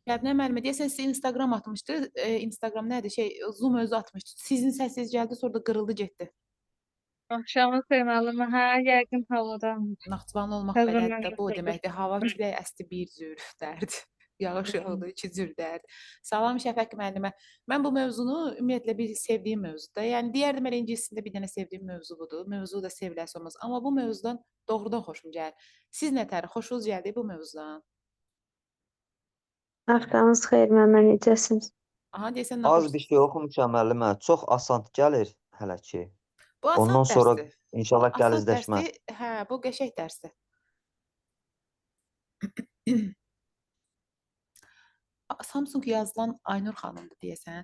Şəbnəm müəllimə deyəsən sizə Instagram atmışdı. Instagram nədir? Zoom özü atmışdı. Sizin səsiniz gəldi, sonra da qırıldı getdi. Axşamınız xeyir müəllimə. Hə, yəqin havadanmış. Naxçıvanlı olmaq Təzədən belədir də. Bu o götürdük. deməkdir. Hava külək əsdi bir cür dərd. Yağış yağdı iki cür dərd. Salam Şəfəq müəllimə. Mən bu mövzunu ümumiyyətlə bir sevdiyim mövzudur. Yəni deyərdim elə ingiliscəsində bir dənə sevdiyim mövzu budur. Mövzu da seviləsi olmaz. Amma bu mövzudan doğrudan xoşum gəlir. Siz nətər xoşunuz gəldi bu mövzudan? Axşamınız xeyir müəllimə, necəsiniz? Aha, deyəsən nə Az bir xoşsunuz? şey oxumuşam müəllimə. Çox asan gəlir hələ ki. Bu asan Ondan sonra dərsdir. inşallah Asan gəlizləşməz. dərsdir. Hə, bu qəşəng dərsdir. Samsung yazılan Aynur xanımdır deyəsən.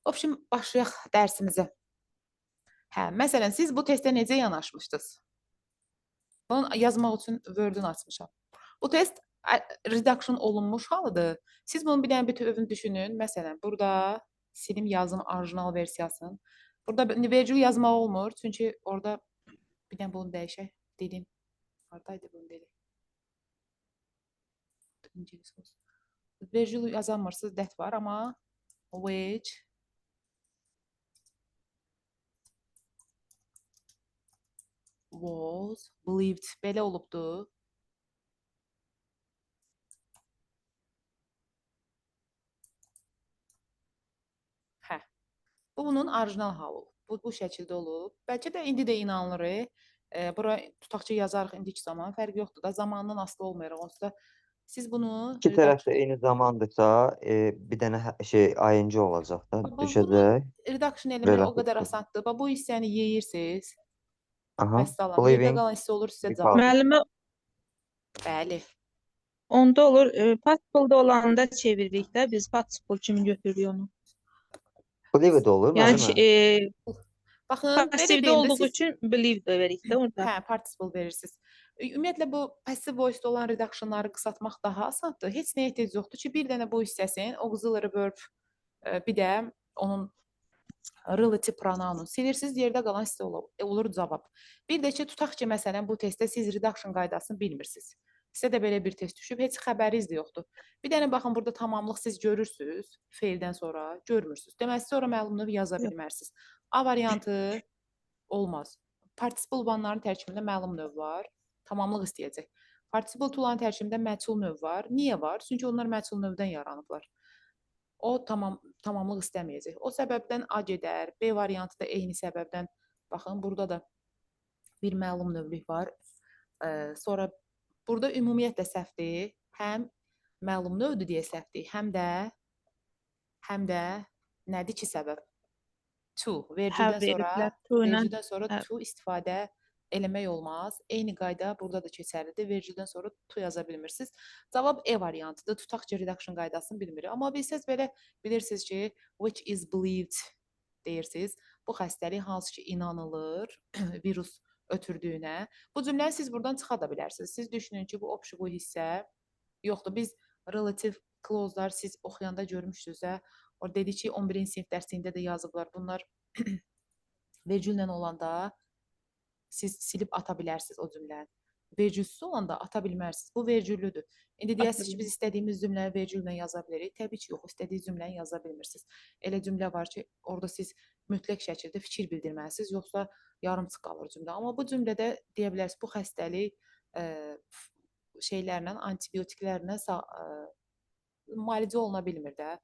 Obşim, başlayaq dərsimizə. Hə, məsələn, siz bu testə necə yanaşmışdınız? Bunu yazmaq üçün Word-ün açmışam. Bu test redaction olunmuş halıdır. Siz bunun bir dənə bütövünü düşünün. Məsələn, burada silim yazım orijinal versiyasını. Burada virgül yazmaq olmur. Çünki orada bir dənə bunu dəyişək. Dilim. Haradaydı bunu dili? İngilis olsun. Virgül yazamırsınız, that var, amma which was believed belə olubdu. Hə. Bu bunun orijinal halı olub. Bu şəkildə olub. Bəlkə də indi də inanılır. Bura tutaq ki, yazarıq indiki zaman. Fərq yoxdur da. Zamandan asılı olmayaraq onsuz da siz bunu İki tərəf də eyni zamandırsa, bir dənə ING olacaq da, bunu düşəcək. redaction eləmək Belə o qədər tutulur. asandır. Bu hissəni yeyirsiniz. Aha. Vəssalam. Yerdə Believing qalan hissə olur sizə because. cavab. Müəllimə Bəli. onda olur, participle-da olanda çeviririk də, biz participle kimi götürürük onu. Believe də olur Yəni müəllimə. Baxın, belə passivdə deyim də olduğu siz üçün believe də veririk də orada. hə, participle verirsiniz. Ümumiyyətlə bu passive voice-da olan reductionları qısaltmaq daha asandır. Heç nəyə ehtiyac yoxdur ki, bir dənə bu hissəsini auxiliary verb, bir də onun relative pronoun silirsiniz, yerdə qalan hissə olur cavab. Bir də ki, tutaq ki, məsələn, bu testdə siz reduction qaydasını bilmirsiniz. Sizə də belə bir test düşüb, heç xəbəriniz də yoxdur. Bir dənə baxın, burada tamamlıq siz görürsünüz, feildən sonra görmürsünüz. Deməli, sonra məlum növ yaza Yox. bilmərsiniz. A variantı olmaz. Participle one'ların tərkibində məlum növ var, tamamlıq istəyəcək. Participle two-ların tərkibində məchul növ var. Niyə var? Çünki onlar məchul növdən yaranıblar. O tamamlıq istəməyəcək. O səbəbdən A gedər. B variantı da eyni səbəbdən. Baxın, burada da bir məlum növlük var. Sonra burada ümumiyyətlə səhvdir. Həm məlum növdür deyə səhvdir, həm də nədir ki səbəb? To. Vergüldən sonra to istifadə eləmək olmaz. Eyni qayda burada da keçərlidir. Vergüldən sonra to yaza bilmirsiniz. Cavab E variantıdır. Tutaq ki, reduction qaydasını bilmirik. Amma bilsəz belə bilirsiniz ki, which is believed deyirsiniz. Bu xəstəlik hansı ki inanılır virus ötürdüyünə. Bu cümləni siz buradan çıxa da bilərsiniz. Siz düşünün ki, bu bu hissə yoxdur. Biz relative clause-lar siz oxuyanda görmüşsünüzsə, o dedi ki, 11-ci sinif dərsində də yazıblar. Bunlar vergüllə olanda siz silib ata bilərsiniz o cümləni. Vergülsüz olanda ata bilmərsiniz. Bu vergüllüdür. İndi deyəsiniz ki, biz istədiyimiz cümləni vergüllə yaza bilərik. Təbii ki, yox, istədiyiniz cümləni yaza bilmirsiniz. Elə cümlə var ki, orada siz mütləq şəkildə fikir bildirməlisiniz, yoxsa yarımçıq qalır cümlə. Amma bu cümlədə deyə bilərsiniz, bu xəstəlik şeylərlə, antibiotiklərlə müalicə oluna bilmir də.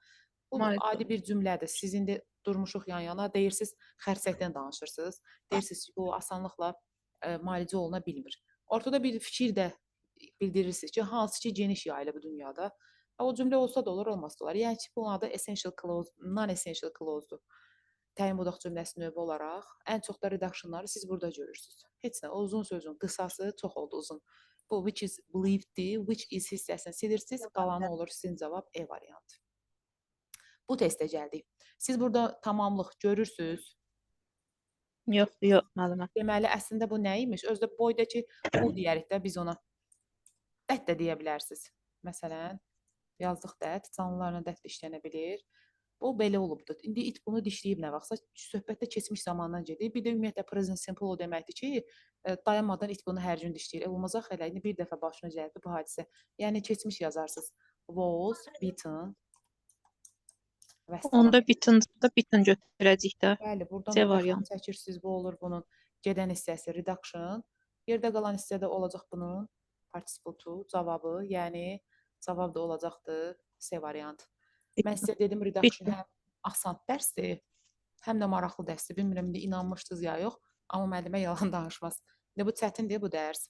Bu adi bir cümlədir. Siz indi durmuşuq yan-yana, deyirsiniz, xərçəkdən danışırsınız. Deyirsiniz ki, bu asanlıqla müalicə oluna bilmir. Ortada bir fikir də bildirirsiniz ki, hansı ki geniş yayılıb bu dünyada. O cümlə olsa da olur, olmasa da olur. Yəni ki, bunlar da essential clause, non-essential clause-dur. Təyin budaq cümləsi növü olaraq ən çox da reductionları siz burada görürsünüz. Heç nə, o uzun sözün qısası çox oldu uzun. Bu which is believed-dir, which is hissəsini silirsiniz, qalanı olur sizin cavab E variantı. Bu testə gəldik. Siz burada tamamlıq görürsünüz. Yox, müəllimə. Deməli, əslində bu nə imiş? Özdə boydakı bu deyərik də biz ona. Dət də deyə bilərsiniz. Məsələn, yazdıq dət, canlılarla dət də işlənə bilir. Bu belə olubdur. İndi it bunu dişləyib nə vaxtsa söhbətdə keçmiş zamandan gedir. Bir də ümumiyyətlə present simple o deməkdir ki, dayanmadan it bunu hər gün dişləyir. Olmazaq elə, indi bir dəfə başına gəldi bu hadisə. Yəni keçmiş yazarsınız. was beaten və Onda salam. bitin götürəcək də. Bəli, buradan C bir baxın, variantı. çəkirsiniz, bu olur bunun gedən hissəsi reduction. Yerdə qalan hissədə olacaq bunun participle to cavabı, yəni cavab da olacaqdır C variant. Mən sizə dedim reduction Bitdi. həm asan dərsdir, həm də maraqlı dərsdir. Bilmirəm indi inanmışdınız ya yox, amma müəllimə yalan danışmaz. İndi bu çətindir bu dərs.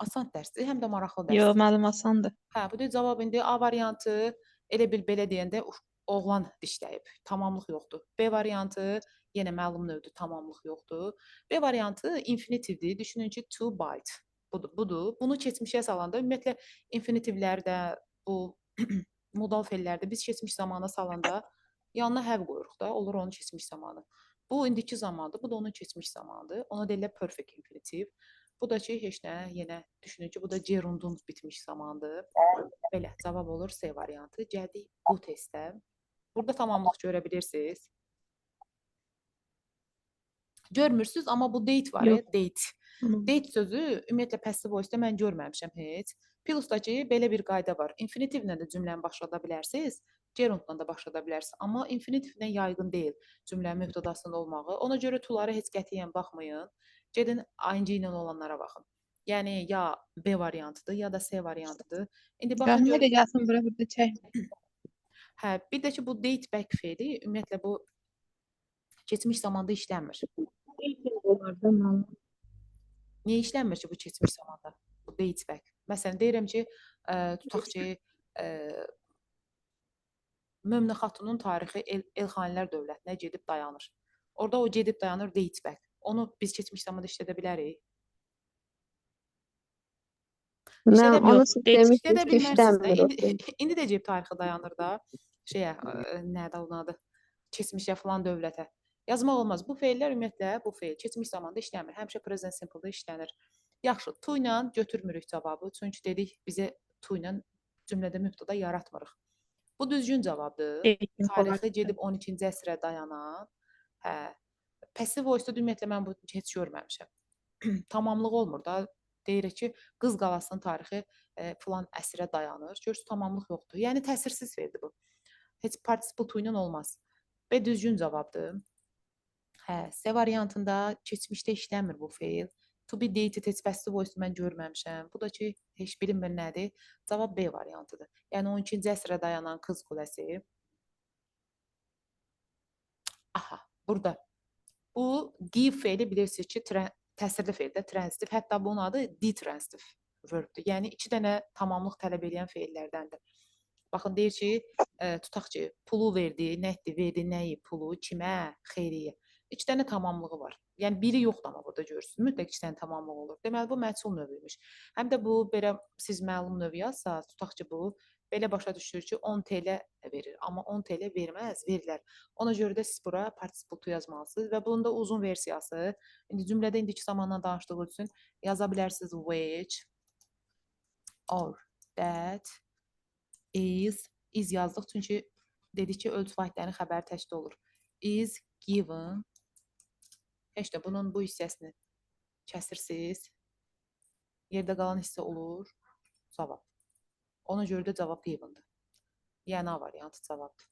Asan dərsdir, həm də maraqlı Yo, dərsdir. mənim asandır. Hə, bu da cavab indi A variantı elə bil belə deyəndə oğlan dişləyib. Tamamlıq yoxdur. B variantı yenə məlum növdür, tamamlıq yoxdur. B variantı infinitivdir. Düşünün ki, to bite. Budur. Bunu keçmişə salanda ümumiyyətlə infinitivləri də bu modal fellərdə biz keçmiş zamana salanda yanına have qoyuruq da, olur onun keçmiş zamanı. Bu indiki zamandır, bu da onun keçmiş zamanıdır. Ona deyirlər perfect infinitiv. Bu da ki, heç nə, yenə düşünün ki, bu da gerundun bitmiş zamandır. Belə, cavab olur C variantı. Gəldik bu testə. Burada tamamlıq görə bilirsiniz. Görmürsünüz, amma bu date var, Yox. date. Date sözü ümumiyyətlə passive voice-da mən görməmişəm heç. Plus-dakı belə bir qayda var. Infinitivlə də cümləni başlada bilərsiniz, gerundla da başlada bilərsiniz. Amma infinitivlə yayğın deyil cümlənin mübtədasında olmağı. Ona görə to-lara heç qətiyyən baxmayın. Gedin ing ilə olanlara baxın. Yəni ya B variantıdır, ya da C variantıdır. İndi baxın Rəhmə görün. də gəlsin bura burada çək. Hə, bir də ki bu date back feili ümumiyyətlə bu keçmiş zamanda işlənmir. Niyə işlənmir ki bu keçmiş zamanda? Bu date back. Məsələn deyirəm ki, tutaq ki, Mömnə xatunun tarixi Elxanilər dövlətinə gedib dayanır. Orada o gedib dayanır date back. Onu biz keçmiş zamanda işlədə bilərik. İşlədə Mən onu yox, siz deyil, demişdiniz İşlədə ki, bilmərsiniz də. işləmir o şey. İndi də cib tarixi dayanır da. Şeyə, nədir onun adı? Keçmişə falan dövlətə. Yazmaq olmaz. Bu feillər ümumiyyətlə bu feil keçmiş zamanda işləmir. Həmişə present simple-da işlənir. Yaxşı, to ilə götürmürük cavabı. Çünki dedik bizə to ilə cümlədə mübtəda yaratmırıq. Bu düzgün cavabdır. Tarixdə gedib 12-ci əsrə dayanan. Hə. Passive voice-da ümumiyyətlə mən bu heç görməmişəm. Tamamlıq olmur da. Deyirik ki, Qız qalasının tarixi filan əsrə dayanır. Görürsüz, tamamlıq yoxdur. Yəni təsirsiz feildir bu. Heç participle to ilə olmaz. B düzgün cavabdır. Hə, C variantında keçmişdə işləmir bu feil. To be dated heç passive voice mən görməmişəm. Bu da ki, heç bilinmir nədir. Cavab B variantıdır. Yəni 12-ci əsrə dayanan Qız Kuləsi. Aha, burada. Bu give feili bilirsiniz ki, təsirli feildə transitiv. Hətta bunun adı detransitive verbdir. Yəni 2 dənə tamamlıq tələb edən feillərdəndir. Baxın deyir ki, tutaq ki, pulu verdi, nə etdi, verdi nəyi, pulu, kimə, xeyriyə. 2 dənə tamamlığı var. Yəni biri yoxdur amma burada görürsünüz. Mütləq 2 dənə tamamlıq olur. Deməli bu məchul növüymüş. Həm də bu belə siz məlum növ yazsaz, tutaq ki, bu belə başa düşür ki, 10 TL verir. Amma 10 TL verməz, verilər. Ona görə də siz bura participle to yazmalısınız və bunun da uzun versiyası. İndi cümlədə indiki zamandan danışdığı üçün yaza bilərsiniz which or that is yazdıq. Çünki dedik ki, ölçü vahidlərinin xəbəri təkdə olur. Is given. Heç də bunun bu hissəsini kəsirsiniz. Yerdə qalan hissə olur. Cavab. Ona görə də cavab givendir. Yəni A variantı cavabdır.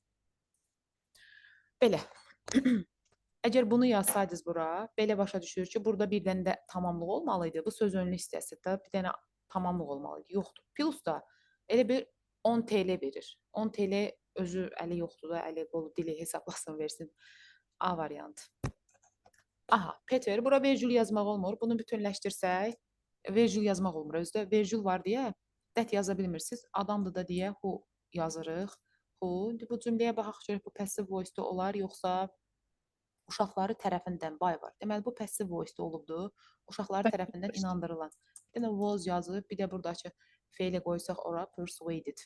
Belə. Əgər bunu yazsaydınız bura, belə başa düşür ki, burada bir dənə də tamamlıq olmalıydı. Bu söz önlü hissəsi də bir dənə tamamlıq olmalıydı. Yoxdur. Plus da elə bir 10 TL verir. 10 TL özü əli yoxdur da, əli qolu dili hesablasın versin. A variantı. Aha, Peter, bura vergül yazmaq olmur. Bunu bütünləşdirsək, vergül yazmaq olmur. Özdə vergül var deyə dət yaza bilmirsiniz. Adamdır da deyə who yazırıq. Who. Bu cümləyə baxaq görək bu passive voice-da olar, yoxsa uşaqları tərəfindən bay var. Deməli, bu passive voice-da olubdur. Uşaqları tərəfindən inandırılan. Bir də was yazıb, bir də buradakı feili qoysaq ora persuaded.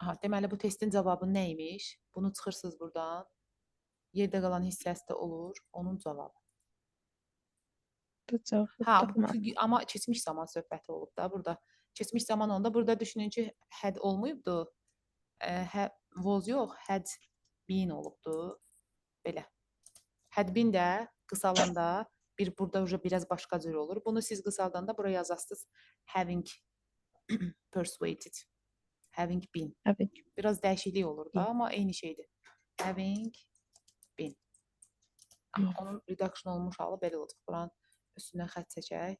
Aha, deməli, bu testin cavabı nə imiş? Bunu çıxırsınız buradan. Yerdə qalan hissəsi də olur. Onun cavabı. Ha, amma keçmiş zaman söhbəti olub da burada. Keçmiş zaman onda burada düşünün ki, had olmayıbdı. Was yox, had been olubdu. Belə. Had been də qısalanda Bir burada уже biraz başqa cür olur. Bunu siz qısaldanda bura yazasınız having persuaded, having been. Evet. Biraz dəyişiklik olur da, Been. amma eyni şeydir. Having been. Aha, onun reduction olmuş halı belə olacaq. Buranın üstündən xətt çəkək.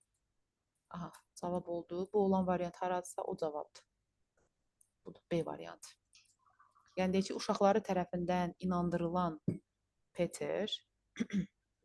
Aha, cavab oldu. Bu olan variant haradırsa o cavabdır. Budur, B variantı. Yəni deyək ki, uşaqları tərəfindən inandırılan Peter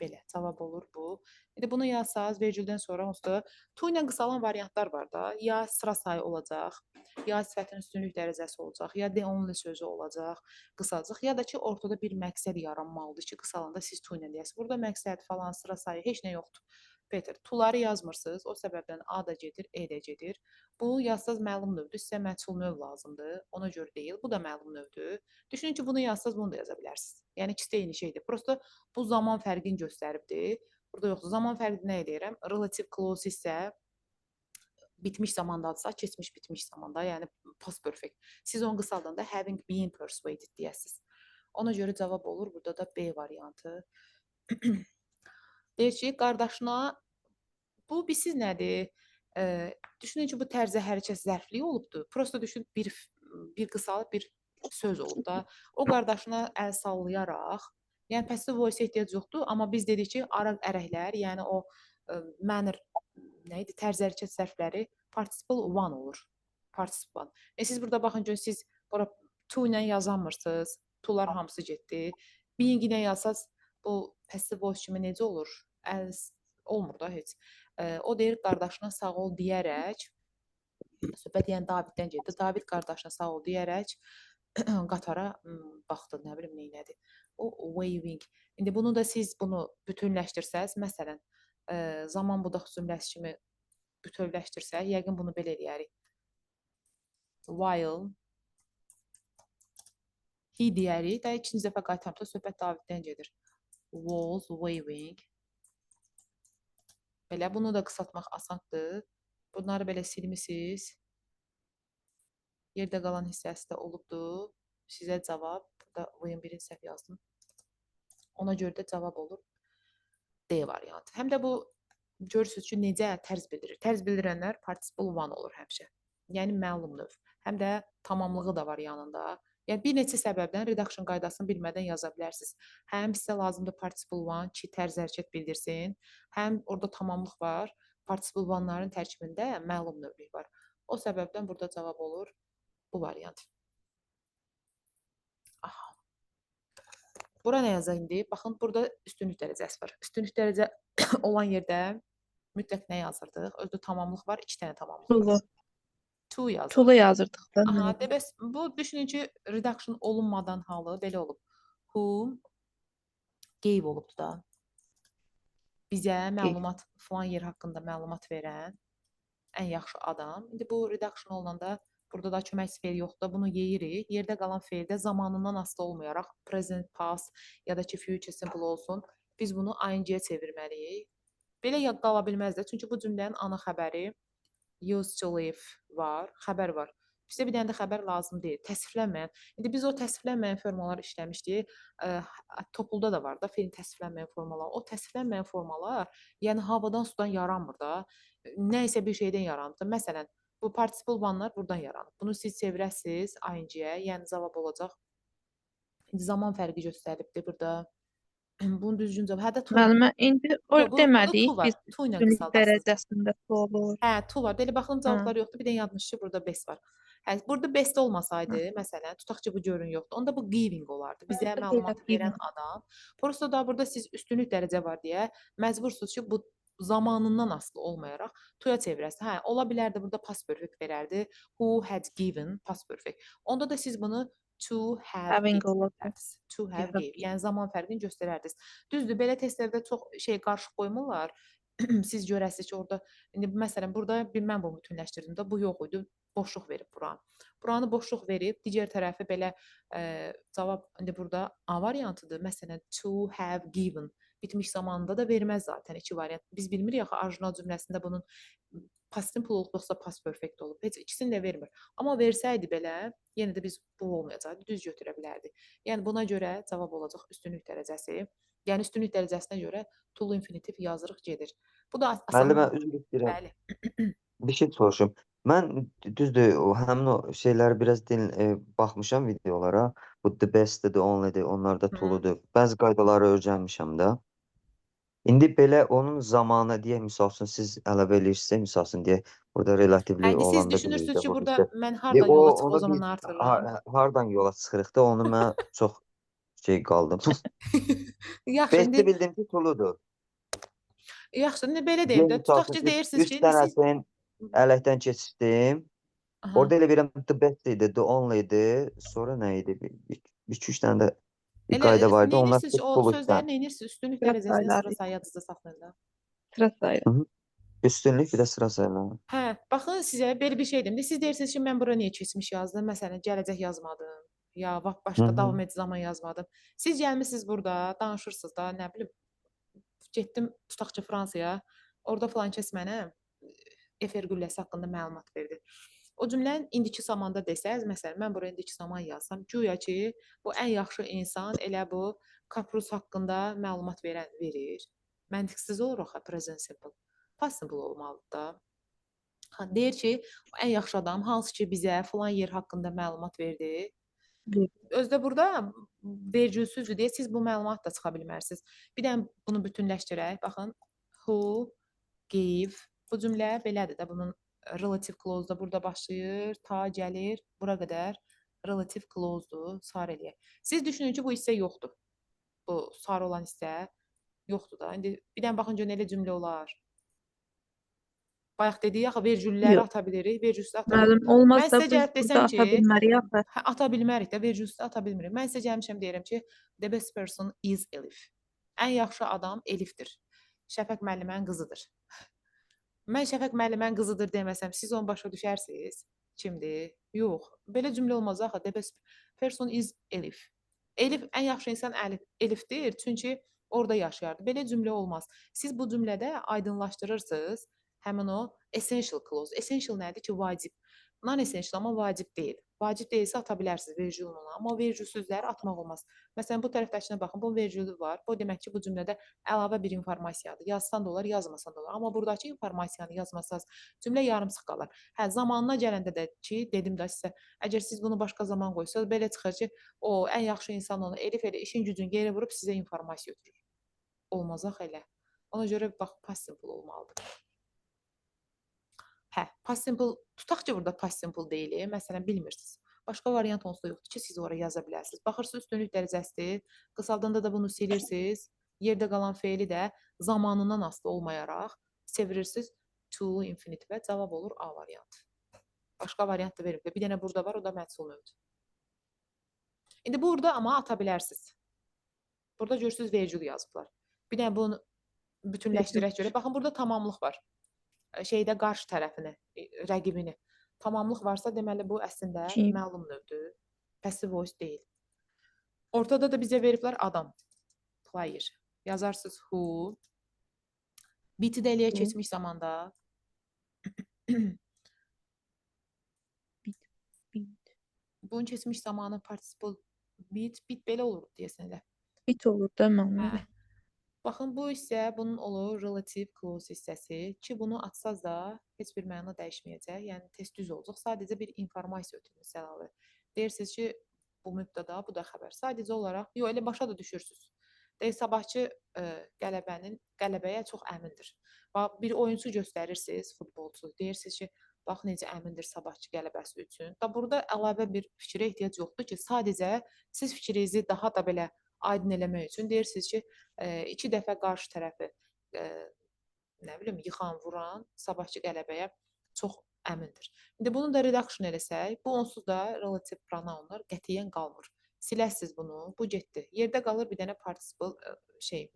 belə cavab olur bu. İndi bunu yazsaz vergüldən sonra onsuz da to ilə qısalan variantlar var da. Ya sıra sayı olacaq, ya sifətin üstünlük dərəcəsi olacaq, ya the only sözü olacaq, qısalacaq, ya da ki ortada bir məqsəd yaranmalıdır ki, qısalanda siz to ilə deyəsiniz. Burada məqsəd falan, sıra sayı heç nə yoxdur. Peter, to'ları yazmırsınız. O səbəbdən A da gedir, E də gedir. Bu yazsaz məlum növdür. Sizə məchul növ lazımdır. Ona görə deyil. Bu da məlum növdür. Düşünün ki, bunu yazsaz bunu da yaza bilərsiniz. Yəni ikisi də eyni şeydir. Prosta bu zaman fərqini göstəribdir. Burada yoxdur. Zaman fərqi nə eləyirəm? Relative clause isə bitmiş zamandadırsa, keçmiş bitmiş zamanda, yəni past perfect. Siz onu qısaldanda having been persuaded deyəsiniz. Ona görə cavab olur. Burada da B variantı. Deyir ki, qardaşına bu bilsiz nədir? Düşünün ki, bu tərzə hərəkət zərfliyi olubdur. Prosta düşün bir qısalıb bir söz olub da. O qardaşına əl sallayaraq, yəni passive voice ehtiyac yoxdur, amma biz dedik ki, araq ərəklər, yəni o manner nə idi? Tərz hərəkət zərfləri participle one olur. Participle one. Siz burada baxın görün, siz bura to ilə yazamırsınız. To'lar hamısı getdi. Being ilə yazsaz bu passive voice kimi necə olur? Olmur da heç. O deyir qardaşına sağ ol deyərək, söhbət yəni Daviddən getdi. David qardaşına sağ ol deyərək qatara baxdı, nə bilim neynədi. O waving. İndi bunu da siz bunu bütünləşdirsəz, məsələn, zaman budaq cümləsi kimi bütövləşdirsək, yəqin bunu belə eləyərik. While he deyərik. Də ikinci dəfə qaytarmışsa söhbət Daviddən gedir. Was waving. Belə bunu da qısaltmaq asandır. Bunları belə silmisiniz. Yerdə qalan hissəsi də olubdur. Sizə cavab. Burada Wayne birinci səhv yazdım. Ona görə də cavab olur D variantı. Həm də bu görürsünüz ki, necə tərz bildirir. Tərz bildirənlər participle one olur həmişə. Yəni məlum növ. Həm də tamamlığı da var yanında. Yəni bir neçə səbəbdən redaction qaydasını bilmədən yaza bilərsiniz. Həm sizə lazımdır participle one ki, tərz hərəkət bildirsin. Həm orada tamamlıq var. Participle one'ların tərkibində məlum növlük var. O səbəbdən burada cavab olur bu variant. Aha. Bura nə yazaq indi? Baxın, burada üstünlük dərəcəsi var. Üstünlük dərəcə olan yerdə mütləq nə yazırdıq? Özdə tamamlıq var, 2 dənə tamamlıq var. To yazırıq. To'lu yazırdıq da. Aha, debəs bu düşünün ki, reduction olunmadan halı belə olub. Who gave olubdu da. Bizə məlumat, falan yer haqqında məlumat verən ən yaxşı adam. İndi bu reduction olunanda burada da kömək feil yoxdur. Bunu yeyirik. Yerdə qalan feildə zamanından asılı olmayaraq present, past ya da ki future simple olsun. Biz bunu ing-yə çevirməliyik. Belə qala bilməz də. Çünki bu cümlənin ana xəbəri used to live var, xəbər var. Bizə bir dənə də xəbər lazım deyil. Təsviflənməyən. İndi biz o təsviflənməyən formalar işləmişdik. Topulda da var da feilin təsviflənməyən formalar. O təsviflənməyən formalar, yəni havadan sudan yaranmır da. Nə isə bir şeydən yaranır. Məsələn, bu participle one'lar buradan yaranır. Bunu siz çevirəsiniz ing-yə, yəni cavab olacaq. İndi zaman fərqi göstəribdir burada. Bunun düzgün cavab. Hə də to. Müəllimə, indi o Yox, demədik. to var. Biz To ilə üstünlük qısaldasınız. dərəcəsində to olur. Hə, to var. Deyə baxın cavablar yoxdur. Bir də yazmış ki, burada best var. Hə, burada best olmasaydı, məsələn, tutaq ki, bu görün yoxdur. Onda bu giving olardı. Bizə məlumat verən adam. Prosta da burada siz üstünlük dərəcə var deyə məcbursunuz ki, bu zamanından asılı olmayaraq to'ya çevirəsiniz. Hə, ola bilərdi burada past perfect verərdi. Who had given past perfect. Onda da siz bunu to have Having given olurdu. edərdiniz. To have Yazardı. gave. Yəni zaman fərqini göstərərdiniz. Düzdür, belə testlərdə çox qarışıq qoymurlar. Siz görəsiniz ki, orada indi məsələn burada mən bunu bütünləşdirdim də bu yox idi. Boşluq verib buranı. Buranı boşluq verib, digər tərəfi belə cavab indi burada A variantıdır. Məsələn, to have given bitmiş zamanında da verməz zaten iki variant. Biz bilmirik axı orijinal cümləsində bunun past simple olub yoxsa past perfect olub. Heç ikisini də vermir. Amma versəydi belə, yenə də biz bu olmayacaqdı, düz götürə bilərdik. Yəni buna görə cavab olacaq üstünlük dərəcəsi Yəni üstünlük dərəcəsinə görə to infinitiv yazırıq gedir. Bu da Müəllimə, asanlığı. üzr istəyirəm. Bəli. Bir şey soruşum. Mən düzdür, həmin o şeyləri biraz baxmışam videolara. Bu the bestdir, the onlydir, onlar da Hı. tooludur. Bəzi qaydaları öyrənmişəm də. İndi belə onun zamanı deyək, misal üçün siz əlavə eləyirsinizsə, misal üçün deyək, burada relativli İndi siz olanda düşünürsünüz bilirik də ki, burada burada işte. mən hardan O yola çıxıb o onu zaman biz artırıram. hardan yola çıxırıq da onu mən çox şey qaldım. Yaxşı, Besti indi bildim ki, tooludur. yaxşı, indi belə deyim Deyək, də, misal tutaq üçün ki, üç, deyirsiniz üç ki, indi siz dənəsinin ələkdən keçirdim. Aha. Orada elə bilirəm the best idi, the only idi. Sonra nə idi? İki-üç dənə də bir Elə qayda var idi. Onlar neyinirsiniz, sırf o pul sözləri üçün. neyinirsiniz, üstünlük Sıra dərəcəsində sıra sayıları. sayadınızda saxlayın. Sıra sayıları. Hı -hı. Üstünlük bir də sıra sayıları. Hə, baxın sizə belə bir şey deyim də, siz deyirsiniz ki, mən bura niyə keçmiş yazdım? Məsələn, gələcək yazmadım, ya başqa Hı -hı. davam edici zaman yazmadım. Siz gəlmisiniz burada, danışırsınız da, nə bilim, getdim tutaq ki, Fransaya, orada filan kəs mənə Efer qülləsi haqqında məlumat verdi. O cümləni indiki zamanda desəz, məsələn, mən bura indiki zaman yazsam, güya ki, bu ən yaxşı insan elə bu Kaprus haqqında məlumat verir. Məntiqsiz olur axı present simple. Past simple olmalıdır da. Deyir ki, ən yaxşı adam hansı ki bizə filan yer haqqında məlumat verdi. Özdə burada vergülsüzdür deyə siz bu məlumat da çıxa bilmərsiniz. Bir də bunu bütünləşdirək. Baxın, who gave. Bu cümlə belədir də, bunun relative clause da burada başlayır, ta gəlir bura qədər relative clause-dur, sarı eləyək. Siz düşünün ki, bu hissə yoxdur. Bu sarı olan hissə yoxdur da. İndi bir dənə baxın görün elə cümlə olar. Bayaq dedik axı vergülləri Yox. ata bilirik, vergülsüz ata Müəllim, bilmirik. Mən olmazsa sizə biz gəlib burada desəm ata ki, bilmərik axı. hə, ata bilmərik də, vergülsüz ata bilmirik. Mən sizə gəlmişəm deyirəm ki, the best person is Elif. Ən yaxşı adam Elifdir. Şəfəq müəllimənin qızıdır. Mən Şəfəq müəllimənin qızıdır deməsəm, siz onu başa düşərsiniz. Kimdir? Yox. Belə cümlə olmaz axı. The best person is Elif. Elif ən yaxşı insan Elifdir, çünki orada yaşayardı. Belə cümlə olmaz. Siz bu cümlədə aydınlaşdırırsınız həmin o essential clause. Essential nədir ki, vacib. Non-essential amma vacib deyil. Vacib deyilsə ata bilərsiniz vergülün olan, amma vergülsüzləri atmaq olmaz. Məsələn, bu tərəfdəkinə baxın, bunun vergülü var. Bu demək ki, bu cümlədə əlavə bir informasiyadır. Yazsan da olar, yazmasan da olar. Amma buradakı informasiyanı yazmasanız cümlə yarımsıq qalar. Hə, zamanına gələndə də ki, dedim də sizə, əgər siz bunu başqa zaman qoysanız, belə çıxır ki, o ən yaxşı insan onu Elif elə işin gücünü geri vurub sizə informasiya ötürür. Olmaz axı elə. Ona görə bax, past simple olmalıdır. Hə, past simple, tutaq ki, burada past simple deyilir. Məsələn, bilmirsiniz. Başqa variant onsuz da yoxdur ki, siz ora yaza bilərsiniz. Baxırsınız, üstünlük dərəcəsidir. Qısaldanda da bunu silirsiniz. Yerdə qalan feili də zamanından asılı olmayaraq çevirirsiniz to infinitive və cavab olur A variantı. Başqa variant da vermir. Bir dənə burada var, o da məhsul növüdür. İndi burada amma ata bilərsiniz. Burada görürsünüz vergül yazıblar. Bir dənə bunu bütünləşdirək görə. Baxın, burada tamamlıq var. Şeydə qarşı tərəfini, rəqibini. Tamamlıq varsa, deməli bu əslində Kim? məlum növdür. Passive voice deyil. Ortada da bizə veriblər adam. Player. Yazarsınız who. Biti də eləyə keçmiş zamanda. Bunun keçmiş zamanı participle bit belə olur deyəsən elə. Bit olur da mənim. Hə. Baxın, bu isə bunun olur relative clause hissəsi ki, bunu atsaz da heç bir məna dəyişməyəcək. Yəni, test düz olacaq. Sadəcə bir informasiya ötürmüş əlavə. Deyirsiniz ki, bu mübtəda, bu da xəbər. Sadəcə olaraq, yox, elə başa da düşürsünüz. Deyir, sabahçı qələbəyə çox əmindir. Bax, bir oyunçu göstərirsiniz, futbolçu. Deyirsiniz ki, bax, necə əmindir sabahçı qələbəsi üçün. Da burada əlavə bir fikrə ehtiyac yoxdur ki, sadəcə siz fikrinizi daha da belə aydın eləmək üçün deyirsiniz ki, 2 dəfə qarşı tərəfi nə bilim, yıxan, vuran sabahçı qələbəyə çox əmindir. İndi bunu da redaction eləsək, bu onsuz da relative pronounlar qətiyyən qalmır. Siləsiz bunu, bu getdi. Yerdə qalır bir dənə participle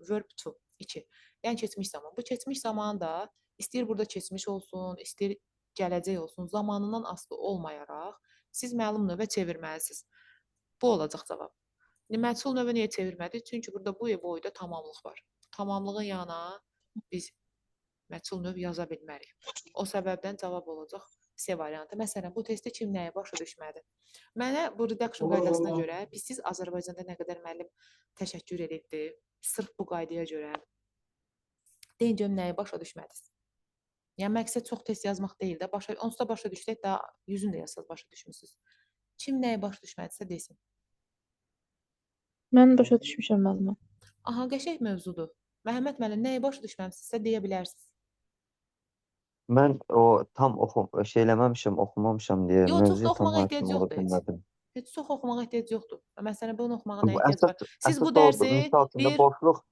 verb to 2. Yəni keçmiş zaman. Bu keçmiş zaman da istəyir burada keçmiş olsun, istəyir gələcək olsun, zamanından asılı olmayaraq siz məlum növə çevirməlisiniz. Bu olacaq cavab. Məhsul növə niyə çevirmədik? Çünki burada bu boyda tamamlıq var. Tamamlığın yanına biz məhsul növ yaza bilmərik. O səbəbdən cavab olacaq C variantı. Məsələn, bu testdə kim nəyə başa düşmədi? Mənə bu redaction qaydasına görə siz Azərbaycanda nə qədər müəllim təşəkkür edibdi. sırf bu qaydaya görə. Deyin görüm nəyi başa düşmədiniz? Yəni məqsəd çox tez yazmaq deyil də, onsuz da başa düşsək daha 100-ünü də yazsaz başa düşmüsünüz. Kim nəyi başa düşmədisə desin. Mən başa düşmüşəm müəllimə. Aha, qəşəng mövzudur. Məhəmməd müəllim nəyi başa düşməmisinizsə deyə bilərsiniz. Mən o tam şeyləməmişəm, oxumamışam deyə Yox, çox da mövzuya tam oxumağa hakim ehtiyac ola yoxdur heç. bilmədim. Heç çox oxumağa ehtiyac yoxdur. Məsələn, bunu oxumağa nə Bu ehtiyac var? Siz bu əsas o dərsi misal üçün də bir boşluq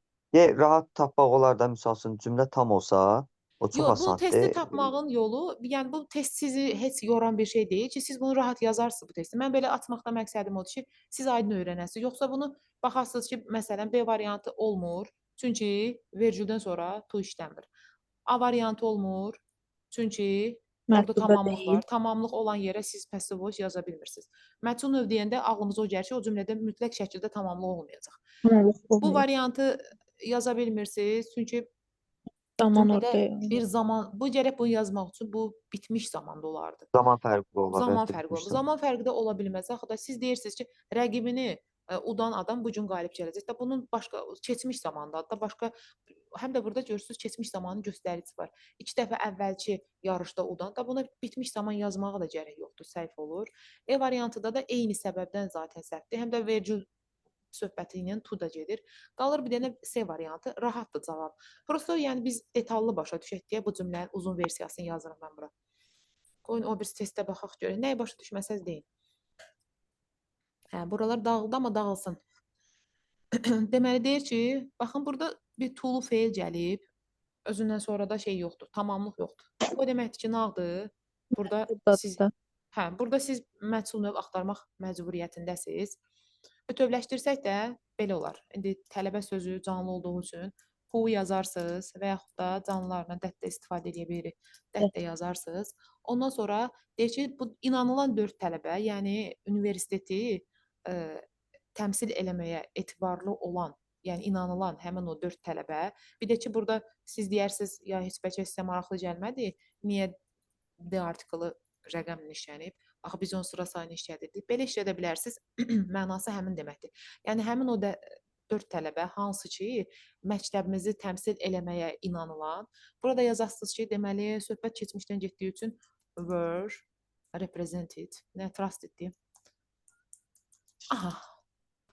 rahat tapmaq olar da misal üçün cümlə tam olsa, o çox Yox, bu testi asandır. tapmağın yolu, yəni bu test sizi heç yoran bir şey deyil ki, siz bunu rahat yazarsınız bu testi. Mən belə açmaqda məqsədim odur ki, siz aydın öyrənəsiniz. Yoxsa bunu baxarsınız ki, məsələn, B variantı olmur, çünki vergüldən sonra to işləmir. A variantı olmur, çünki orada Məktubda tamamlıq deyil. var. Tamamlıq olan yerə siz passive voice yaza bilmirsiniz. Məchul növ deyəndə ağlımıza o gəlir ki, o cümlədə mütləq şəkildə tamamlıq olmayacaq. Tamamlıq Bu olmuyor. variantı yaza bilmirsiniz, çünki Zaman cümlədə ortaya. bir zaman, bu gərək bunu yazmaq üçün bu bitmiş zamanda olardı. Zaman fərqi olar. Zaman əlbəttə, fərqi olur. bilirsən. Zaman fərqi də ola bilməz. Axı da siz deyirsiniz ki, rəqibini udan adam bu gün qalib gələcək. Da bunun başqa keçmiş zamandadır da, başqa həm də burada görürsüz keçmiş zamanın göstəricisi var. 2 dəfə əvvəlki yarışda udan da buna bitmiş zaman yazmağa da gərək yoxdur, səhv olur. E variantıda da eyni səbəbdən zaten səhvdir. Həm də vergül söhbəti ilə to da gedir. Qalır bir dənə C variantı, rahatdır cavab. Prosta yəni biz detallı başa düşək deyə bu cümlənin uzun versiyasını yazıram mən bura. Qoyun o bir testə baxaq görək. Nəyi başa düşməsəz deyin. Hə, buralar dağıldı, amma dağılsın. Deməli deyir ki, baxın burada bir to-lu feil gəlib. Özündən sonra da şey yoxdur, tamamlıq yoxdur. O deməkdir ki, nağdır. Burada siz burada siz məchul növ axtarmaq məcburiyyətindəsiz. Bütövləşdirsək də belə olar. İndi tələbə sözü canlı olduğu üçün who yazarsınız və yaxud da canlılarla that-də istifadə edə bilirik. That-də yazarsınız. Ondan sonra deyir ki, bu inanılan 4 tələbə, yəni universiteti təmsil eləməyə etibarlı olan, yəni inanılan həmin o 4 tələbə. Bir də ki, burada siz deyərsiniz, ya heç bəlkə sizə maraqlı gəlmədi, niyə D artiklı rəqəmlə işlənib? Axı biz onun sıra sayını işlədirdik. Belə işlədə bilərsiniz. Mənası həmin deməkdir. Yəni həmin o 4 tələbə hansı ki, məktəbimizi təmsil eləməyə inanılan. Burada yazasınız ki, deməli söhbət keçmişdən getdiyi üçün were represented, nə trusteddir. Aha.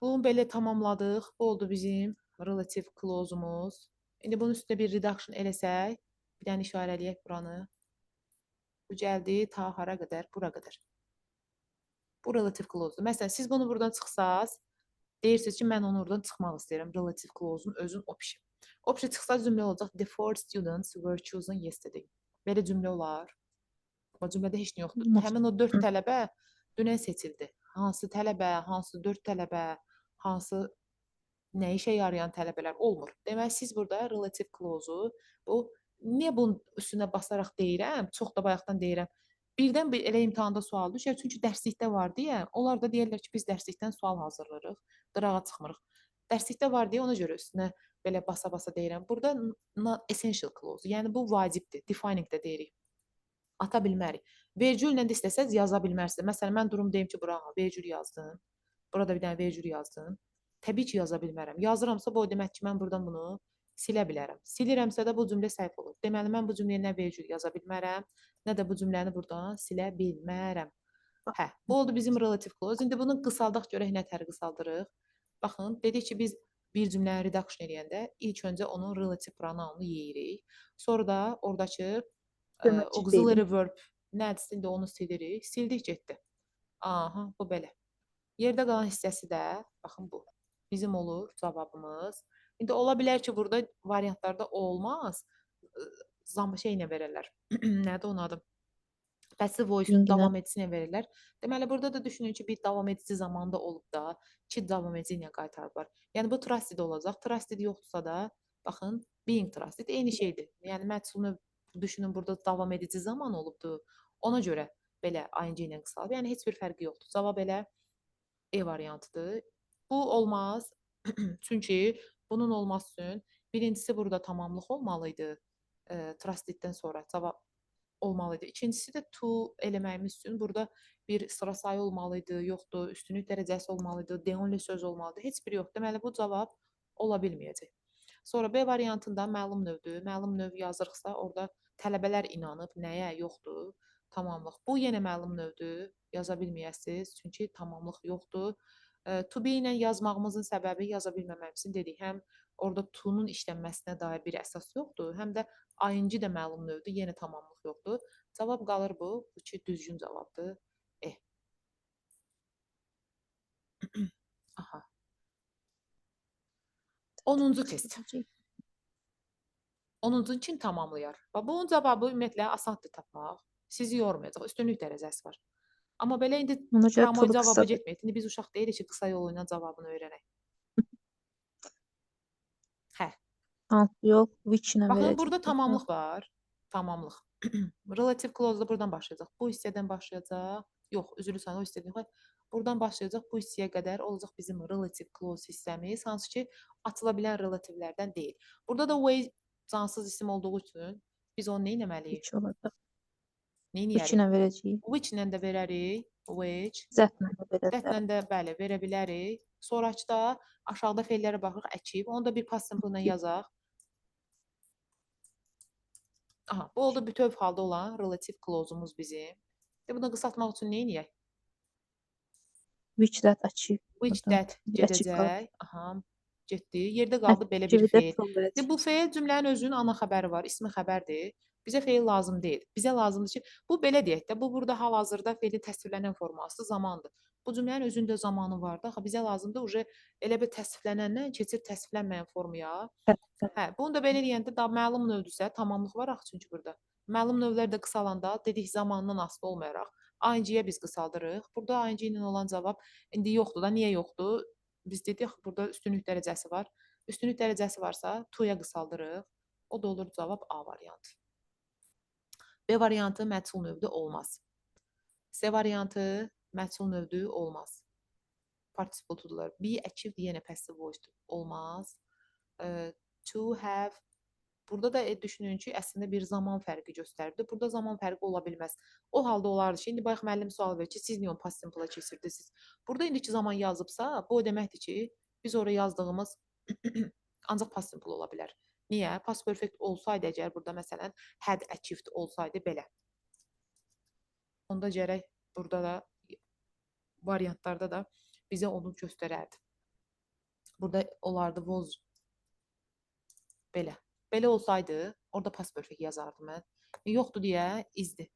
Bunu belə tamamladıq. Bu oldu bizim relative clause-umuz. İndi bunun üstünə bir reduction eləsək, bir dənə işarələyək buranı. Bu gəldi ta hara qədər? Bura qədər. Bu relative clause-dur. Məsələn, siz bunu buradan çıxsaz, deyirsiniz ki, mən onu oradan çıxmaq istəyirəm. Relative clause-un özün option. Option çıxsa cümlə olacaq. The 4 students were chosen yesterday. Belə cümlə olar. O cümlədə heç nə yoxdur. Həmin o 4 tələbə dünən seçildi. Hansı tələbə, hansı 4 tələbə, hansı nə işə yarayan tələbələr olmur. Deməli, siz burada relative clause-u, bu niyə bunun üstünə basaraq deyirəm, çox da bayaqdan deyirəm. Birdən bir elə imtahanda sual düşər, çünki dərslikdə var deyə, onlar da deyirlər ki, biz dərslikdən sual hazırlayırıq, qırağa çıxmırıq. Dərslikdə var deyə ona görə üstünə belə basa-basa deyirəm. Burada essential clause, yəni bu vacibdir, defining də deyirik. Ata bilmərik. Vergüllə də istəsəz yaza bilmərsiniz. Məsələn, mən durum deyim ki, bura vergül yazdım. Burada bir dənə vergül yazdım. Təbii ki, yaza bilmərəm. Yazıramsa, bu o demək ki, mən buradan bunu silə bilərəm. Silirəmsə də bu cümlə səhv olur. Deməli, mən bu cümləyə nə vergül yaza bilmərəm, nə də bu cümləni buradan silə bilmərəm. Hə, bu oldu bizim relative clause. İndi bunu qısaldaq görək nə tər qısaldırıq. Baxın, dedik ki, biz bir cümləni reduction eləyəndə ilk öncə onun relative pronoununu yeyirik. Sonra da oradakı auxiliary verb nədirsə, indi onu silirik. Sildik, getdi. Aha, bu belə. Yerdə qalan hissəsi də, baxın bu, bizim olur cavabımız. İndi ola bilər ki, burada variantlarda olmaz. Şey ilə verərlər. Nədir onun adı? Passive voice davam edici ilə verirlər. Deməli, burada da düşünün ki, bir davam edici zamanda olub da, ki, davam edici ilə qaytarıblar. Yəni, bu trusted olacaq. Trusted yoxdursa da, baxın, being trusted eyni şeydir. Yəni, məchulunu düşünün, burada davam edici zaman olubdur. Ona görə belə ing ilə qısalıb. Yəni, heç bir fərqi yoxdur. Cavab elə E variantıdır. Bu olmaz. Çünki bunun olması üçün birincisi burada tamamlıq olmalıydı. Trusteddən sonra cavab olmalıydı. İkincisi də to eləməyimiz üçün burada bir sıra sayı olmalıydı, yoxdur, üstünlük dərəcəsi olmalıydı, the only söz olmalıdır. Heç biri yoxdur. Deməli, bu cavab ola bilməyəcək. Sonra B variantında məlum növdür. Məlum növ yazırıqsa, orada tələbələr inanıb, nəyə yoxdur? Tamamlıq. Bu yenə məlum növdür. Yaza bilməyəsiniz, çünki tamamlıq yoxdur. To be ilə yazmağımızın səbəbi yaza bilməməyimizin dedik. Həm orada to-nun işlənməsinə dair bir əsas yoxdur, həm də ing də məlum növdür, yenə tamamlıq yoxdur. Cavab qalır bu. Bu ki, düzgün cavabdır. Aha. 10-cu test. 10-cu kim tamamlayar? Və bunun cavabı ümumiyyətlə asandır tapmaq. Sizi yormayacaq. Üstünlük dərəcəsi var. Amma belə indi Ona görə tramvay tulu cavabı qısadır. getməyək. İndi biz uşaq deyirik ki, qısa yolu ilə cavabını öyrənək. Hə. Yox, which ilə Baxın, verəcək. burada tamamlıq var. Tamamlıq. Relative clause da buradan başlayacaq. Bu hissədən başlayacaq. Yox, üzrlü sana o hissədən yox. Buradan başlayacaq bu hissəyə qədər olacaq bizim relative clause hissəmiz, hansı ki, atıla bilən relativlərdən deyil. Burada da way cansız isim olduğu üçün biz onu nə etməliyik? Which olacaq. Nə Which edərik? ilə verəcəyik. Which ilə də verərik. Which. Zətlə də verə That-lə bilərik. də bəli, verə bilərik. Sonraçda aşağıda feillərə baxırıq, əkiv. Onu da bir past simple ilə yazaq. Aha, bu oldu bütöv halda olan relative clause-umuz bizim. Bunu qısaltmaq üçün nə edək? Which that achieve. Which Buradan that bir açıq qalır. gedəcək. Aha, getdi. Yerdə qaldı belə bir Active-də feil. to verəcək. Bu feil cümlənin özünün ana xəbəri var, ismi xəbərdir. Bizə feil lazım deyil. Bizə lazımdır ki, bu belə deyək də, bu burada hal-hazırda feilin təsvirlənən forması zamandır. Bu cümlənin özündə zamanı var da, axı bizə lazımdır uje elə bir təsvirlənəndən keçir təsvirlənməyən formaya. Hə, bunu da belə deyəndə da məlum növdürsə, tamamlıq var axı çünki burada. Məlum növlər də qısalanda dedik zamandan asılı olmayaraq ing-yə biz qısaldırıq. Burada ing ilə olan cavab indi yoxdur da. Niyə yoxdur? Biz dedik axı burada üstünlük dərəcəsi var. Üstünlük dərəcəsi varsa to-ya qısaldırıq. O da olur cavab A variantı. B variantı məchul növdür olmaz. C variantı məchul növdür olmaz. Participle to-dular. Be achieved yenə passive voice olmaz. To have. Burada da düşünün ki, əslində bir zaman fərqi göstərdi. Burada zaman fərqi ola bilməz. O halda olardı ki, indi bayaq müəllim sual verir ki, siz niyə past simple-a keçirdiniz? Burada indiki zaman yazıbsa, bu o deməkdir ki, biz oraya yazdığımız ancaq past simple ola bilər. Niyə? Past perfect olsaydı əgər burada məsələn had achieved olsaydı belə. Onda gərək burada da variantlarda da bizə onu göstərərdi. Burada olardı was belə. Belə olsaydı, orada past perfect yazardım mən. Yoxdur deyə izdir.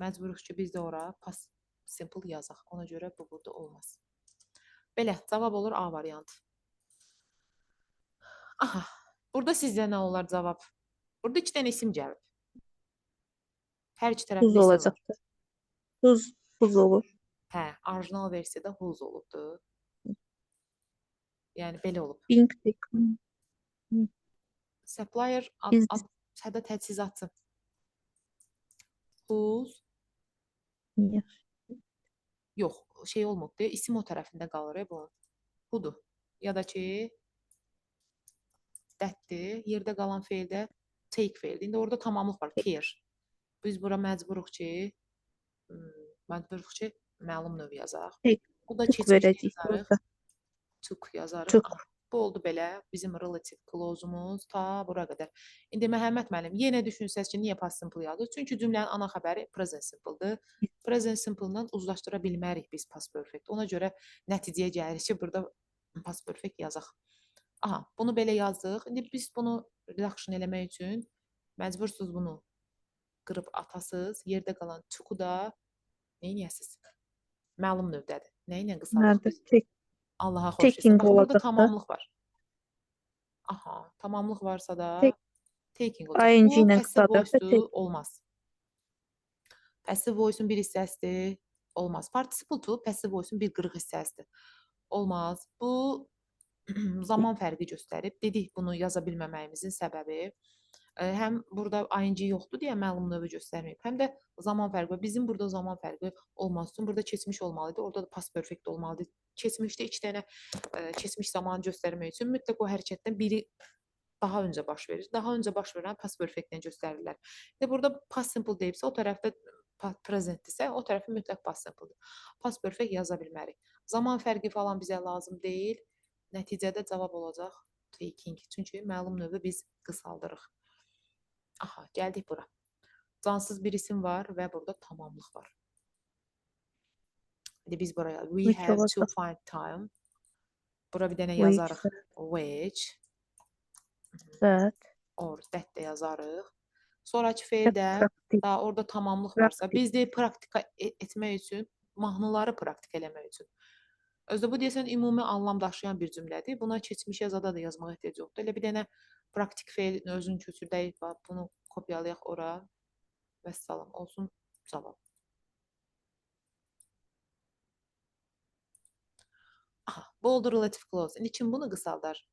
Məcburuq ki, biz də ora past simple yazaq. Ona görə bu burada olmaz. Belə, cavab olur A variantı. Aha, burada sizdə nə olar cavab? Burada 2 dənə isim gəlib. Hər iki tərəfdə Tuz isim var. olacaqdır. Tuz olur. Hə, orijinal versiyada whose olubdu. Yəni belə olub. Bing. Supplier Biz- sədə təchizatçı. Whose Niyə? yox, şey olmubdu. İsim o tərəfində qalır bu. Who'dur. Ya da ki that'dir. Yerdə qalan feil də take feildir. İndi orada tamamlıq var. Care. Biz bura məcburuq ki məlum növ yazaq. Take. Bu da Took keçmiş verəcəyik yazarıq. burada. Took yazarıq. Took. Aha, bu oldu belə bizim relative clause-umuz ta bura qədər. İndi Məhəmməd müəllim yenə düşünsəz ki, niyə past simple yazır? Çünki cümlənin ana xəbəri present simple-dır. Present simple-dan uzlaşdıra bilmərik biz past perfect. Ona görə nəticəyə gəlirik ki, burada past perfect yazaq. Aha, bunu belə yazdıq. İndi biz bunu redaction eləmək üçün məcbursunuz bunu qırıb atasız. Yerdə qalan took-u da nə edəsiz? Məlum növdədir. Nə ilə qısaldıq Nerede? biz? Allaha xoş etsin. Taking Baxın, burada olacaq da. tamamlıq var. Aha, tamamlıq varsa da Take- taking olacaq. ING Bu ilə passive qısaldıraq da voice-dur, olmaz. Passive voice-un bir hissəsidir, olmaz. Participle to passive voice-un bir qırıq hissəsidir. Olmaz. Bu zaman fərqi göstərib. Dedik bunu yaza bilməməyimizin səbəbi. Həm burada ing yoxdur deyə məlum növü göstərməyib. Həm də zaman fərqi var. Bizim burada zaman fərqi olmaz üçün burada keçmiş olmalıdır. Orada da past perfect olmalıdır. Keçmişdə 2 dənə keçmiş zamanı göstərmək üçün mütləq o hərəkətdən biri daha öncə baş verir. Daha öncə baş verən past perfect-lə göstərirlər. Burada past simple deyibsə, o tərəfdə present-dirsə, o tərəfi mütləq past simple-dır. Past perfect yaza bilmərik. Zaman fərqi falan bizə lazım deyil. Nəticədə cavab olacaq taking. Çünki məlum növü biz qısaldırıq. Aha, gəldik bura. Cansız bir isim var və burada tamamlıq var. İndi biz buraya we Which have to olacaq. find time. Bura bir dənə Which, yazarıq. Which that, or that də yazarıq. Sonrakı feildə practice, daha orada tamamlıq varsa, Praktik. biz deyək praktika etmək üçün, mahnıları praktik eləmək üçün. Özdə bu deyəsən ümumi anlam daşıyan bir cümlədir. Buna keçmişə zada da yazmağa ehtiyac yoxdur. Elə bir dənə praktik feilin özünü köçürdəyik, bax bunu kopyalayaq ora. Vəssalam, olsun cavab. Aha, bu oldu relative clause. İndi kim bunu qısaldar?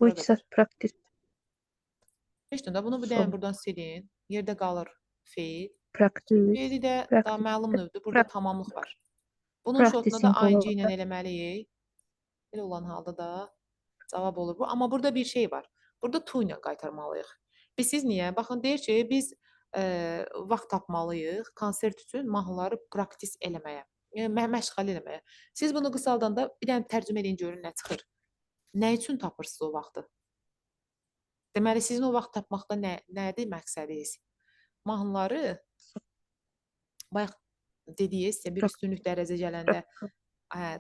Bura which qədər. that practice, Heç də bunu bir dənə buradan silin. Yerdə qalır feil. practice, Feili də daha practice, məlum növdür. Burada practice. tamamlıq var. Bunun şortuna da Practicing ing ilə olacaq. eləməliyik. Belə olan halda da cavab olur bu. Amma burada bir şey var. Burada to ilə qaytarmalıyıq. Biz siz niyə? Baxın, deyir ki, biz vaxt tapmalıyıq konsert üçün mahnıları praktis eləməyə. Yəni məşğəl eləməyə. Siz bunu qısaldanda bir dənə tərcümə edin görün nə çıxır. Nə üçün tapırsınız o vaxtı? Deməli, sizin o vaxt tapmaqda nədir məqsədiniz? Mahnıları bayaq dediyiniz bir üstünlük dərəcə gələndə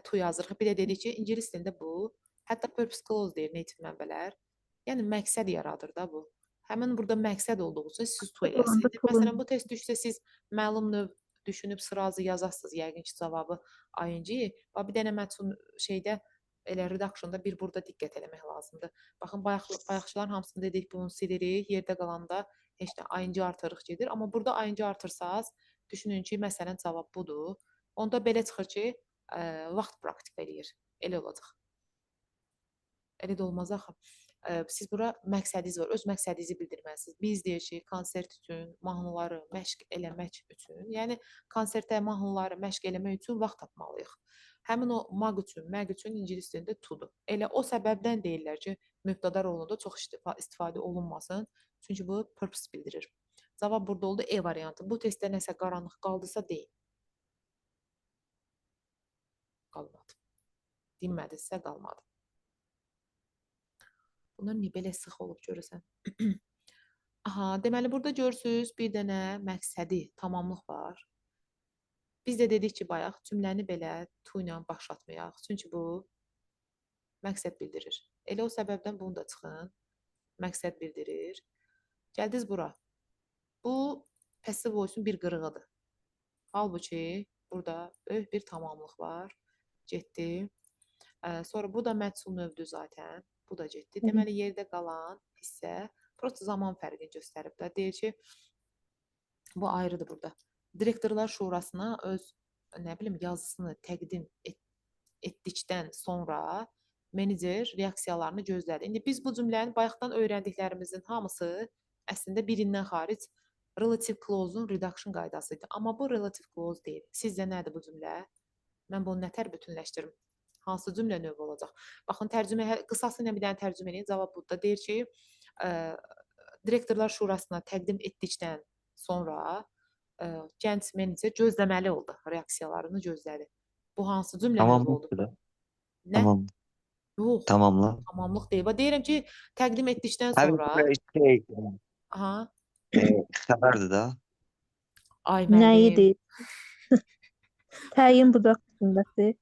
to yazırıq. Bir də dedik ki, ingilis dilində bu, hətta purpose clause deyir native mənbələr. Yəni məqsəd yaradır da bu. Həmin burada məqsəd olduğu üçün siz to eləyəsiniz. Məsələn, bu test düşsə siz məlum növ düşünüb sırazı yazasınız, yəqin ki, cavabı ing. Bir dənə məchul şeydə elə redactionda bir burada diqqət eləmək lazımdır. Baxın, bayaqçıların hamısını dedik, bunu silirik. Yerdə qalanda heç də ing artırıq gedir. Amma burada ing artırsaz, düşünün ki, məsələn, cavab budur. Onda belə çıxır ki, vaxt praktik eləyir. Elə olacaq. Elə də olmaz axı. Siz bura məqsədiniz var, öz məqsədinizi bildirməlisiniz. Biz deyək ki, konsert üçün, mahnıları məşq eləmək üçün, yəni konsertdə mahnıları məşq eləmək üçün vaxt tapmalıyıq. Həmin o mag üçün, məq üçün ingilis dilində to-dur. Elə o səbəbdən deyirlər ki, mübtəda rolunda çox istifadə olunmasın, çünki bu purpose bildirir. Cavab burada oldu E variantı. Bu testdə nəsə qaranlıq qaldısa deyin. Qalmadı. Dinmədinizsə qalmadı. Bunlar niyə belə sıx olub görürsən? Aha, deməli burada görürsünüz bir dənə məqsədi, tamamlıq var. Biz də dedik ki, bayaq cümləni belə to ilə başlatmayaq. Çünki bu məqsəd bildirir. Elə o səbəbdən bunu da çıxın. Məqsəd bildirir. Gəldiniz bura. Bu passive voice-un bir qırığıdır. Halbuki burada böyük bir tamamlıq var. Getdi. Sonra bu da məchul növdür zaten. Bu da getdi. Deməli, yerdə qalan hissə prosta zaman fərqini göstərib də. Deyir ki, bu ayrıdır burada. Direktorlar Şurasına öz yazısını təqdim etdikdən sonra menecer reaksiyalarını gözlədi. İndi biz bu cümlənin bayaqdan öyrəndiklərimizin hamısı əslində birindən xaric relative clause-un reduction qaydasıydı. Amma bu relative clause deyil. Sizcə nədir bu cümlə? Mən bunu nətər bütünləşdirim? Hansı cümlə növü olacaq? Baxın, qısası ilə bir dənə tərcümə edin. Cavab burada deyir ki, direktorlar şurasına təqdim etdikdən sonra gənc menecer gözləməli oldu. Reaksiyalarını gözlədi. Bu hansı cümlə növü oldu? Nə? Tamam. Yox. Tamamla. Tamamlıq deyil. Deyirəm ki, təqdim etdikdən Həmin sonra... şey Aha. xəbərdir də. Ay nəyi müəllim. deyil? Təyin budaq cümləsi.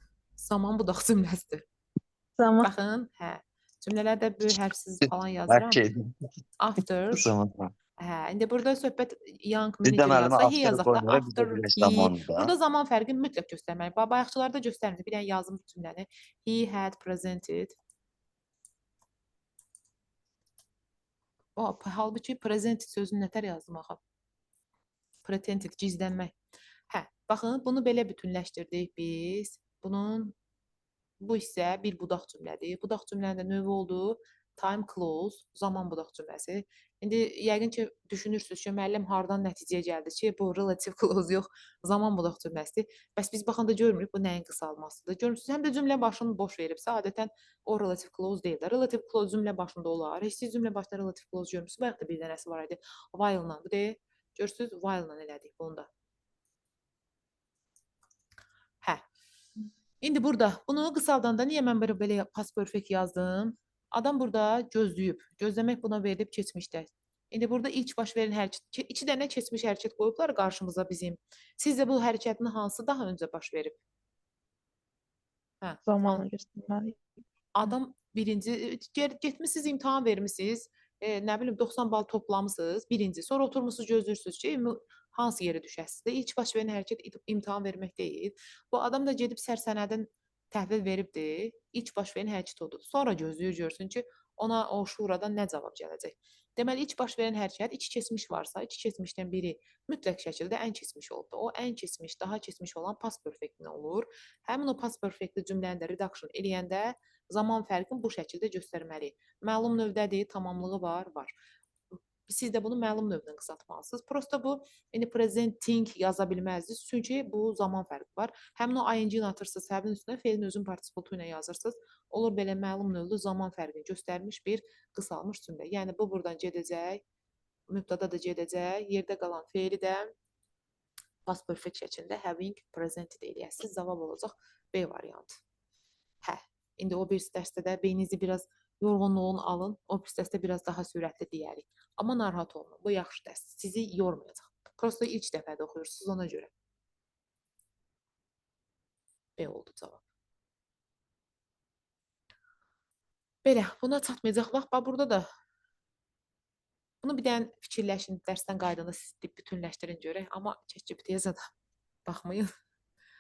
Saman budaq cümləsidir. Zaman. Baxın, cümlələrdə böyük hərfsiz falan yazıram. After. İndi burada söhbət young manager yazsa, he yazaq da after he. Burada zaman fərqi mütləq göstərməli. Bayaqçılarda göstərmir. Bir dənə yazım cümləni. He had presented. Halbuki presented sözünü nətər yazdım axı? Pretended, gizlənmək. Baxın, bunu belə bütünləşdirdik biz. Bu isə bir budaq cümlədir. Budaq cümlənin növü oldu. Time clause, zaman budaq cümləsi. İndi yəqin ki, düşünürsünüz ki, müəllim hardan nəticəyə gəldi ki, bu relative clause yox, zaman budaq cümləsidir. Bəs biz baxanda görmürük, bu nəyin qısalmasıdır. Görürsünüz, həm də cümlə başını boş veribsə, adətən o relative clause deyil də. Relative clause cümlə başında olar. Heç siz cümlə başında relative clause görmürsünüz. Bayaq da bir dənəsi var idi. While-la, bu deyil. Görürsünüz, while-la elədik bunu da. İndi burada bunu qısaldanda niyə mən belə past perfect yazdım? Adam burada gözləyib. Gözləmək buna verilib keçmişdə. İndi burada ilk baş verən hərəkət, 2 dənə keçmiş hərəkət qoyublar qarşımıza bizim. Sizcə bu hərəkətin hansı daha öncə baş verib? Hə, Zamanla göstərməli. adam birinci getmisiniz, imtahan vermisiniz, nə bilim 90 bal toplamısınız, birinci. Sonra oturmusunuz, gözləyirsiniz ki, hansı yerə düşəsiniz də. İlk baş verən hərəkət imtahan vermək deyil. Bu adam da gedib sərsənədən təhvil veribdi. İlk baş verən hərəkət odur. Sonra gözləyir görsün ki, ona o şuradan nə cavab gələcək. Deməli, ilk baş verən hərəkət 2 keçmiş varsa, 2 keçmişdən biri mütləq şəkildə ən keçmiş oldu. O ən keçmiş, daha keçmiş olan past perfect nə olur? Həmin o past perfect cümləni də redaction eləyəndə zaman fərqini bu şəkildə göstərməliyik. Məlum növdədir, tamamlığı var, var. Siz də bunu məlum növdən qısaltmalısınız. Prosta bu presenting yaza bilməzdiniz. Çünki bu zaman fərqi var. Həmin o ing-ni atırsınız, səbəbin üstünə feilin özün partisiple ilə yazırsınız. Olur belə məlum növlü zaman fərqini göstərmiş bir qısalmış cümlə. Yəni bu buradan gedəcək, mübtada da gedəcək, yerdə qalan feili də past perfect şəklində having presented eləyəsiniz. Cavab olacaq B variantı. Hə. İndi o bir dərsdə də beyninizi biraz yorğunluğunu alın. O bir dərsdə biraz daha sürətli deyərik. Amma narahat olmayın. Bu yaxşı dərs. Sizi yormayacaq. Prosta ilk dəfədə oxuyursunuz ona görə. B oldu cavab. Belə, buna çatmayacaq vaxt. Bax, burada da bunu bir dənə fikirləşin. Dərsdən qaydanda siz bütünləşdirin görək. Amma ChatGPT-yə zada baxmayın.